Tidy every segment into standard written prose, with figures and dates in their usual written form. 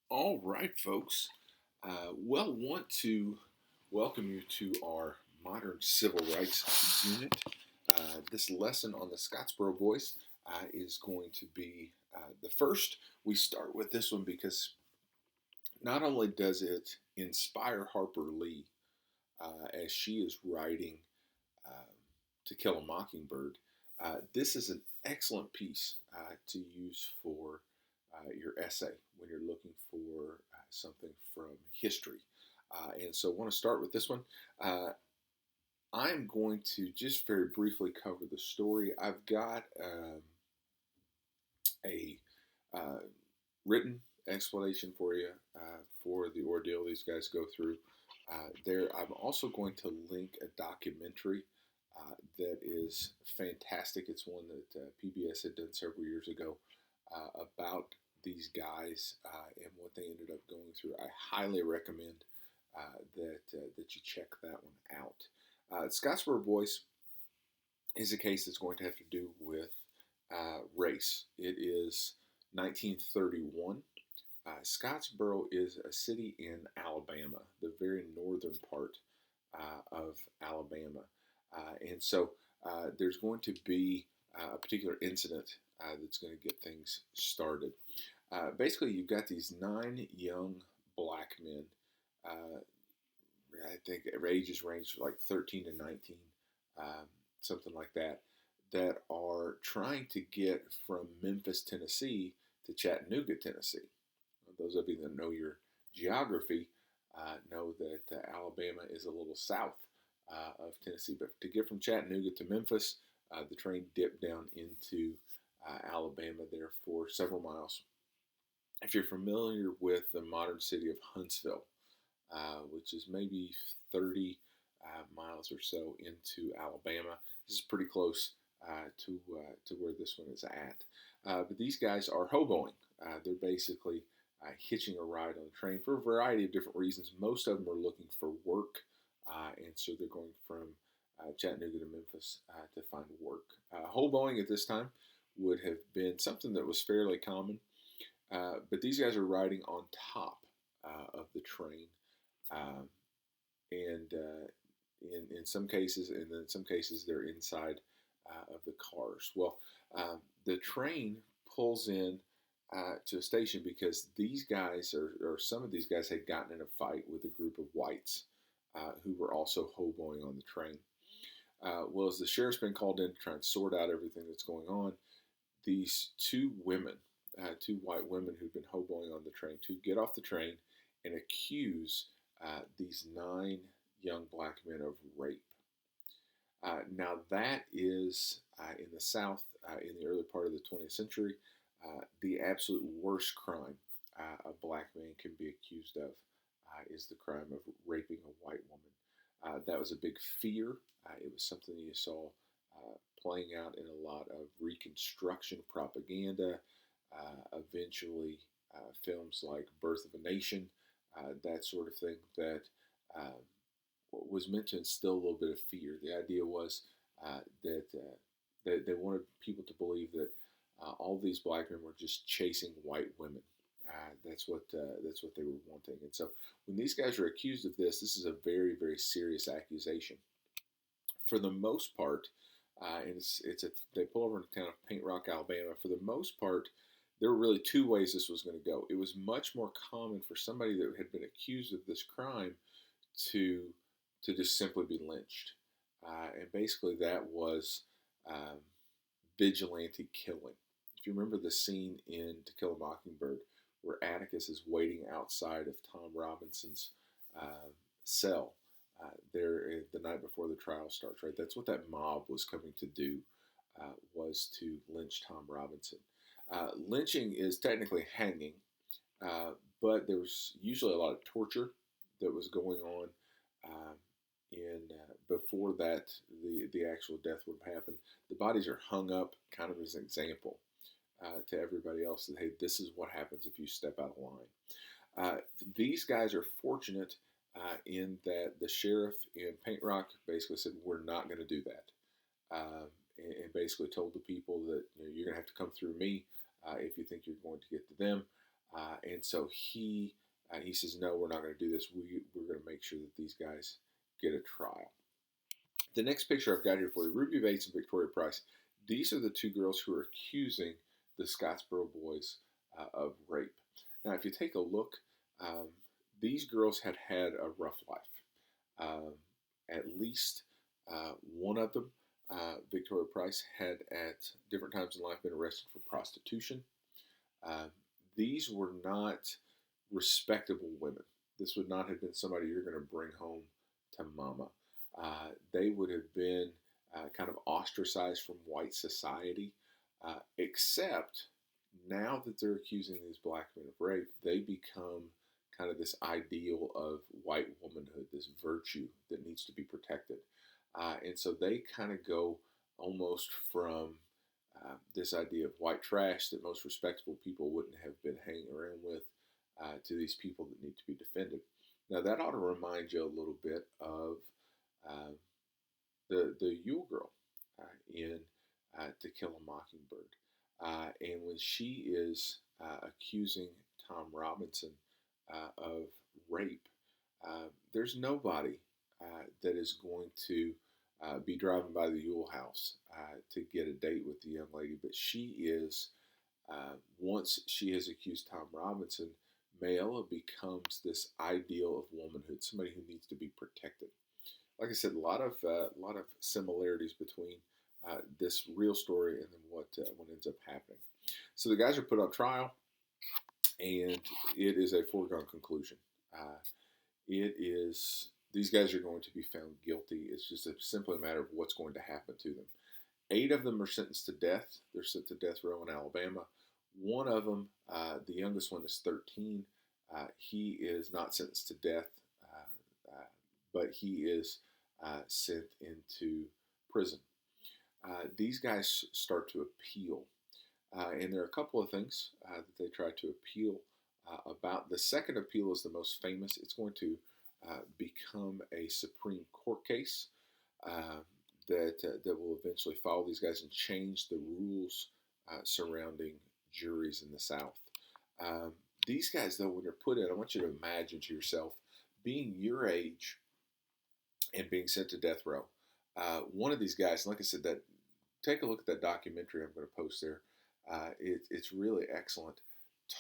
All right, folks. Want to welcome you to our modern civil rights unit. This lesson on the Scottsboro Boys is going to be the first. We start with this one because not only does it inspire Harper Lee as she is writing uh, To Kill a Mockingbird, this is an excellent piece to use for your essay when you're looking for something from history. And so I want to start with this one. Uh, I'm going to just very briefly cover the story. I've got a uh, written explanation for you for the ordeal these guys go through. I'm also going to link a documentary that is fantastic. It's one that PBS had done several years ago about these guys and what they ended up going through. I highly recommend that you check that one out. Scottsboro Boys is a case that's going to have to do with race. It is 1931. Scottsboro is a city in Alabama, the very northern part of Alabama. There's going to be a particular incident that's going to get things started. Basically, you've got these 9 young black men. Uh, I think their ages range from like 13 to 19, something like that, that are trying to get from Memphis, Tennessee to Chattanooga, Tennessee. Those of you that know your geography know that Alabama is a little south of Tennessee. But to get from Chattanooga to Memphis, the train dipped down into Alabama there for several miles. If you're familiar with the modern city of Huntsville, which is maybe 30 miles or so into Alabama. This is pretty close to where this one is at. But these guys are hoboing. They're basically hitching a ride on the train for a variety of different reasons. Most of them are looking for work, and so they're going from Chattanooga to Memphis to find work. Hoboing at this time would have been something that was fairly common, but these guys are riding on top of the train um, and in some cases, and then in some cases they're inside of the cars. Well, the train pulls in to a station because these guys, or some of these guys, had gotten in a fight with a group of whites who were also hoboing on the train. As the sheriff's been called in to try and sort out everything that's going on, these two women, two white women who've been hoboing on the train, to get off the train and accuse these 9 young black men of rape. Now, that is in the South in the early part of the 20th century, the absolute worst crime a black man can be accused of is the crime of raping a white woman. That was a big fear. It was something you saw playing out in a lot of Reconstruction propaganda, eventually films like Birth of a Nation, that sort of thing that uh, was meant to instill a little bit of fear. The idea was that they wanted people to believe that all these black men were just chasing white women. That's what they were wanting. And so when these guys are accused of this, this is a very very serious accusation. For the most part, and they pull over into the town of Paint Rock, Alabama. For the most part, there were really 2 ways this was going to go. It was much more common for somebody that had been accused of this crime to just simply be lynched, and basically that was um, vigilante killing. If you remember the scene in To Kill a Mockingbird where Atticus is waiting outside of Tom Robinson's cell there the night before the trial starts, right? That's what that mob was coming to do, was to lynch Tom Robinson. Lynching is technically hanging, but there was usually a lot of torture that was going on in before that the actual death would happen. The bodies are hung up kind of as an example to everybody else that hey, this is what happens if you step out of line. These guys are fortunate in that the sheriff in Paint Rock basically said we're not going to do that, and basically told the people that you're going to have to come through me if you think you're going to get to them. And so he says, no, we're not going to do this. We're going to make sure that these guys get a trial. The next picture I've got here for you, Ruby Bates and Victoria Price. These are the two girls who are accusing the Scottsboro Boys of rape. Now, if you take a look, um, these girls had had a rough life. Um, at least one of them, Victoria Price, had at different times in life been arrested for prostitution. Uh, these were not respectable women. This would not have been somebody you're going to bring home to mama. They would have been kind of ostracized from white society, except now that they're accusing these black men of rape, they become kind of this ideal of white womanhood, this virtue that needs to be protected. And so they kind of go almost from this idea of white trash that most respectable people wouldn't have been hanging around with to these people that need to be defended. Now, that ought to remind you a little bit of uh, the Yule Girl in To Kill a Mockingbird. And when she is accusing Tom Robinson of rape, there's nobody that is going to be driving by the Yule house to get a date with the young lady, but she is, once she has accused Tom Robinson, Mayella becomes this ideal of womanhood, somebody who needs to be protected. Like I said, a lot of similarities between this real story and then what ends up happening. So the guys are put on trial, and it is a foregone conclusion. Uh, it is these guys are going to be found guilty. It's just simply a matter of what's going to happen to them. 8 of them are sentenced to death. They're sent to death row in Alabama. One of them, the youngest one, is 13. He is not sentenced to death, but he is sent into prison. These guys start to appeal, and there are a couple of things that they try to appeal about. The second appeal is the most famous. It's going to become a Supreme Court case that will eventually follow these guys and change the rules surrounding juries in the South. Um, these guys, though, when they're put in, I want you to imagine to yourself being your age and being sent to death row. One of these guys, like I said, that take a look at that documentary I'm going to post there. It's really excellent.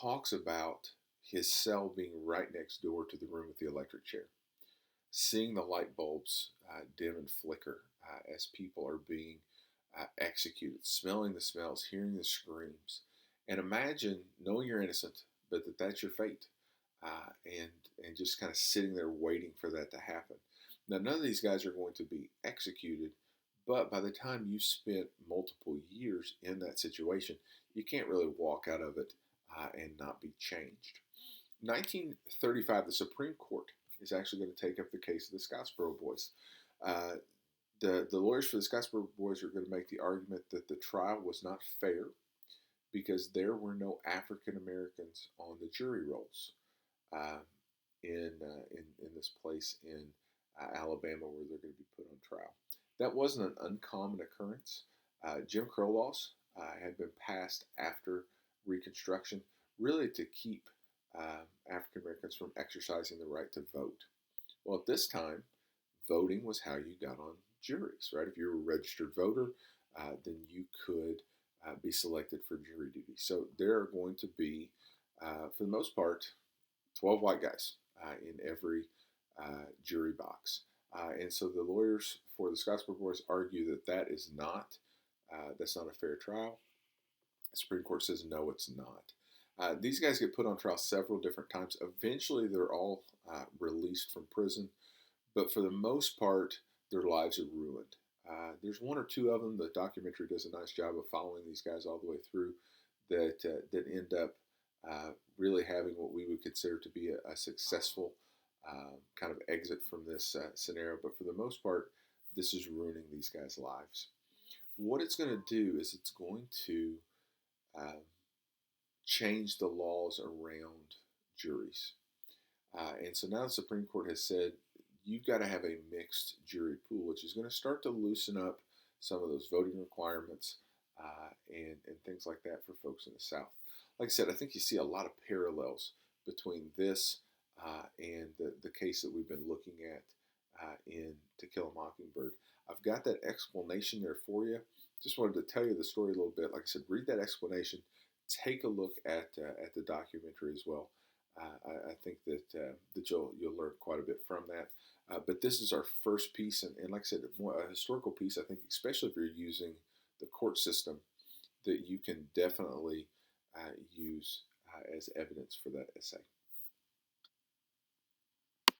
Talks about his cell being right next door to the room with the electric chair, seeing the light bulbs dim and flicker as people are being executed, smelling the smells, hearing the screams, and imagine knowing you're innocent, but that's your fate, and just kind of sitting there waiting for that to happen. Now, none of these guys are going to be executed, but by the time you spent multiple years in that situation, you can't really walk out of it and not be changed. 1935, the Supreme Court is actually going to take up the case of the Scottsboro Boys. Uh, the lawyers for the Scottsboro Boys are going to make the argument that the trial was not fair because there were no African Americans on the jury rolls uh, in this place in Alabama where they're going to be put on trial. That wasn't an uncommon occurrence. Jim Crow laws had been passed after Reconstruction, really to keep African Americans from exercising the right to vote. Well, at this time, voting was how you got on juries, right? If you were a registered voter, then you could be selected for jury duty. So there are going to be, for the most part, 12 white guys in every jury box. And so the lawyers for the Scottsboro Boys argue that that's not a fair trial. The Supreme Court says no, it's not. These guys get put on trial several different times. Eventually, they're all released from prison, but for the most part, their lives are ruined. There's one or two of them. The documentary does a nice job of following these guys all the way through that end up really having what we would consider to be a successful kind of exit from this scenario. But for the most part, this is ruining these guys' lives. What it's going to do is it's going to change the laws around juries. And so now the Supreme Court has said you've got to have a mixed jury pool, which is going to start to loosen up some of those voting requirements and things like that for folks in the South. like I said, I think you see a lot of parallels between this and the case that we've been looking at in To Kill a Mockingbird. I've got that explanation there for you. Just wanted to tell you the story a little bit. Like I said, read that explanation. Take a look at the documentary as well. I think that you'll learn quite a bit from that. But this is our first piece, and like I said, more a historical piece. I think, especially if you're using the court system, that you can definitely use as evidence for that essay.